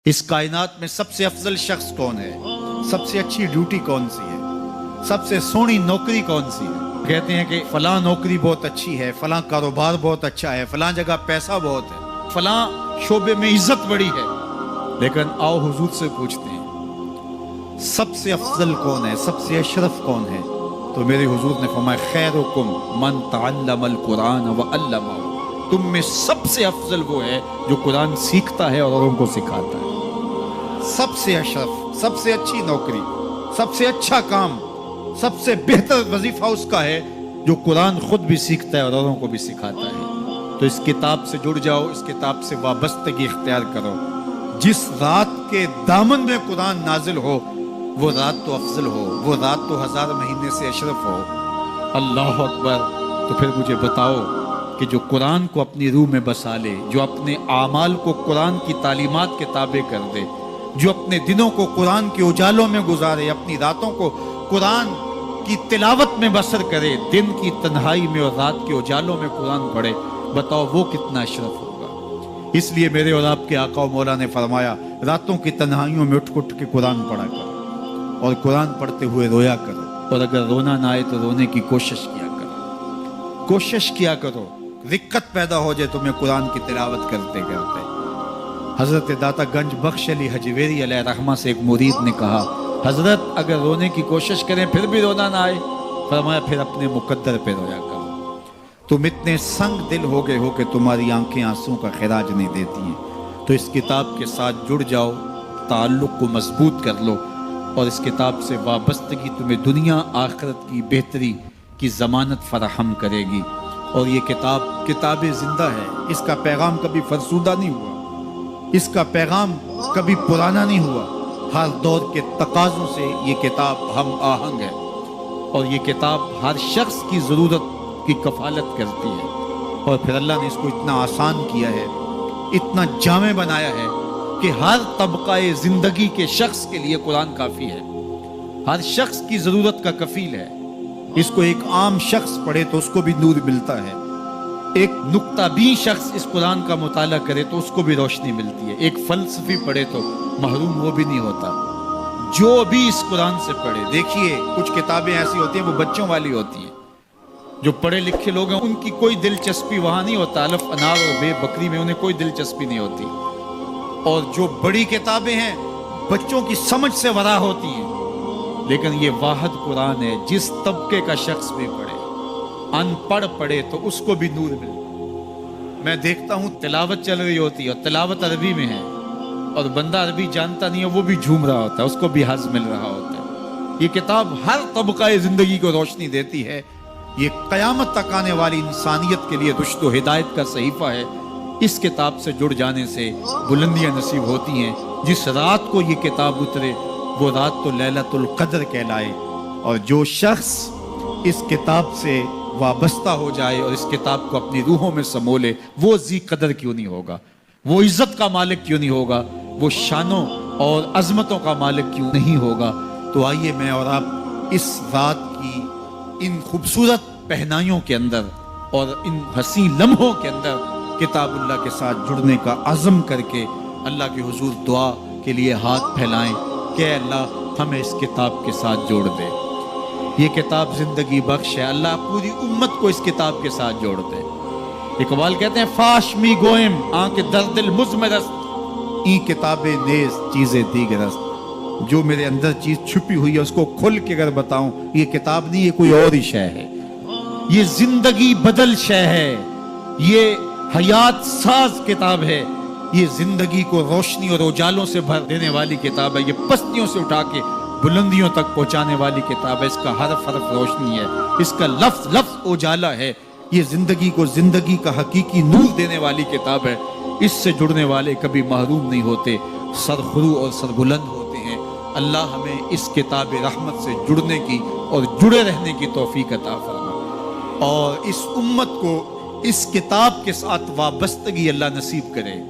اس کائنات میں سب سے افضل شخص کون ہے؟ سب سے اچھی ڈیوٹی کون سی ہے؟ سب سے سونی نوکری کون سی ہے؟ کہتے ہیں کہ فلاں نوکری بہت اچھی ہے، فلاں کاروبار بہت اچھا ہے، فلاں جگہ پیسہ بہت ہے، فلاں شعبے میں عزت بڑی ہے۔ لیکن آؤ حضور سے پوچھتے ہیں سب سے افضل کون ہے، سب سے اشرف کون ہے؟ تو میرے حضور نے فرمایا خیرکم من تعلم القرآن وعلمہ، تم میں سب سے افضل وہ ہے جو قرآن سیکھتا ہے اور اوروں کو سکھاتا ہے۔ سب سے اشرف، سب سے اچھی نوکری، سب سے اچھا کام، سب سے بہتر وظیفہ اس کا ہے جو قرآن خود بھی سیکھتا ہے اور اوروں کو بھی سکھاتا ہے۔ تو اس کتاب سے جڑ جاؤ، اس کتاب سے وابستگی اختیار کرو۔ جس رات کے دامن میں قرآن نازل ہو وہ رات تو افضل ہو، وہ رات تو 1000 مہینے سے اشرف ہو۔ اللہ اکبر۔ تو پھر مجھے بتاؤ کہ جو قرآن کو اپنی روح میں بسا لے، جو اپنے اعمال کو قرآن کی تعلیمات کے تابع کر دے، جو اپنے دنوں کو قرآن کے اجالوں میں گزارے، اپنی راتوں کو قرآن کی تلاوت میں بسر کرے، دن کی تنہائی میں اور رات کے اجالوں میں قرآن پڑھے، بتاؤ وہ کتنا اشرف ہوگا۔ اس لیے میرے اور آپ کے آقا و مولا نے فرمایا راتوں کی تنہائیوں میں اٹھ کے قرآن پڑھا کرو اور قرآن پڑھتے ہوئے رویا کرو، اور اگر رونا نہ آئے تو رونے کی کوشش کیا کرو، کوشش کیا کرو۔ دقت پیدا ہو جائے تمہیں قرآن کی تلاوت کرتے کرتے۔ حضرت داتا گنج بخش علی حجویری علیہ رحمہ سے ایک مرید نے کہا حضرت اگر رونے کی کوشش کریں پھر بھی رونا نہ آئے، فرمایا پھر اپنے مقدر پہ رویا کرو۔ تم اتنے سنگ دل ہو گئے ہو کہ تمہاری آنکھیں آنسوں کا خراج نہیں دیتی ہیں۔ تو اس کتاب کے ساتھ جڑ جاؤ، تعلق کو مضبوط کر لو، اور اس کتاب سے وابستگی تمہیں دنیا آخرت کی بہتری کی ضمانت فراہم کرے گی۔ اور یہ کتاب زندہ ہے، اس کا پیغام کبھی فرسودہ نہیں ہوا، اس کا پیغام کبھی پرانا نہیں ہوا۔ ہر دور کے تقاضوں سے یہ کتاب ہم آہنگ ہے، اور یہ کتاب ہر شخص کی ضرورت کی کفالت کرتی ہے۔ اور پھر اللہ نے اس کو اتنا آسان کیا ہے، اتنا جامع بنایا ہے کہ ہر طبقہ زندگی کے شخص کے لیے قرآن کافی ہے، ہر شخص کی ضرورت کا کفیل ہے۔ اس کو ایک عام شخص پڑھے تو اس کو بھی نور ملتا ہے، ایک نکتہ بین شخص اس قرآن کا مطالعہ کرے تو اس کو بھی روشنی ملتی ہے، ایک فلسفی پڑھے تو محروم وہ بھی نہیں ہوتا۔ جو بھی اس قرآن سے پڑھے، دیکھیے کچھ کتابیں ایسی ہوتی ہیں وہ بچوں والی ہوتی ہیں، جو پڑھے لکھے لوگ ہیں ان کی کوئی دلچسپی وہاں نہیں ہوتا، الف انار اور بے بکری میں انہیں کوئی دلچسپی نہیں ہوتی۔ اور جو بڑی کتابیں ہیں بچوں کی سمجھ سے ورا ہوتی ہیں، لیکن یہ واحد قرآن ہے، جس طبقے کا شخص بھی پڑھے، ان پڑھ پڑھے تو اس کو بھی نور ملے۔ میں دیکھتا ہوں تلاوت چل رہی ہوتی ہے اور تلاوت عربی میں ہے، اور بندہ عربی جانتا نہیں ہے وہ بھی جھوم رہا ہوتا ہے، اس کو بھی حظ مل رہا ہوتا ہے۔ یہ کتاب ہر طبقہ زندگی کو روشنی دیتی ہے۔ یہ قیامت تک آنے والی انسانیت کے لیے رشد و ہدایت کا صحیفہ ہے۔ اس کتاب سے جڑ جانے سے بلندیاں نصیب ہوتی ہیں۔ جس رات کو یہ کتاب اترے وہ رات تو لیلۃ القدر کہلائے، اور جو شخص اس کتاب سے وابستہ ہو جائے اور اس کتاب کو اپنی روحوں میں سمو لے، وہ ذی قدر کیوں نہیں ہوگا، وہ عزت کا مالک کیوں نہیں ہوگا، وہ شانوں اور عظمتوں کا مالک کیوں نہیں ہوگا۔ تو آئیے میں اور آپ اس رات کی ان خوبصورت پہنائیوں کے اندر اور ان حسین لمحوں کے اندر کتاب اللہ کے ساتھ جڑنے کا عزم کر کے اللہ کے حضور دعا کے لیے ہاتھ پھیلائیں کہ اے اللہ ہمیں اس کتاب کے ساتھ جوڑ دے۔ یہ کتاب زندگی بخش ہے، اللہ پوری امت کو اس کتاب کے ساتھ جوڑ دے۔ اقبال کہتے ہیں فاش می گوئم آنکھ در دل مزمرست، این کتابیں نیز چیزیں دیگرست۔ جو میرے اندر چیز چھپی ہوئی ہے اس کو کھل کے اگر بتاؤں، یہ کتاب نہیں، یہ کوئی اور ہی شے ہے، یہ زندگی بدل شے ہے، یہ حیات ساز کتاب ہے، یہ زندگی کو روشنی اور اجالوں سے بھر دینے والی کتاب ہے، یہ پستیوں سے اٹھا کے بلندیوں تک پہنچانے والی کتاب ہے۔ اس کا حرف حرف روشنی ہے، اس کا لفظ لفظ اجالا ہے، یہ زندگی کو زندگی کا حقیقی نور دینے والی کتاب ہے۔ اس سے جڑنے والے کبھی محروم نہیں ہوتے، سرخرو اور سربلند ہوتے ہیں۔ اللہ ہمیں اس کتاب رحمت سے جڑنے کی اور جڑے رہنے کی توفیق عطا فرمائے، اور اس امت کو اس کتاب کے ساتھ وابستگی اللہ نصیب کرے۔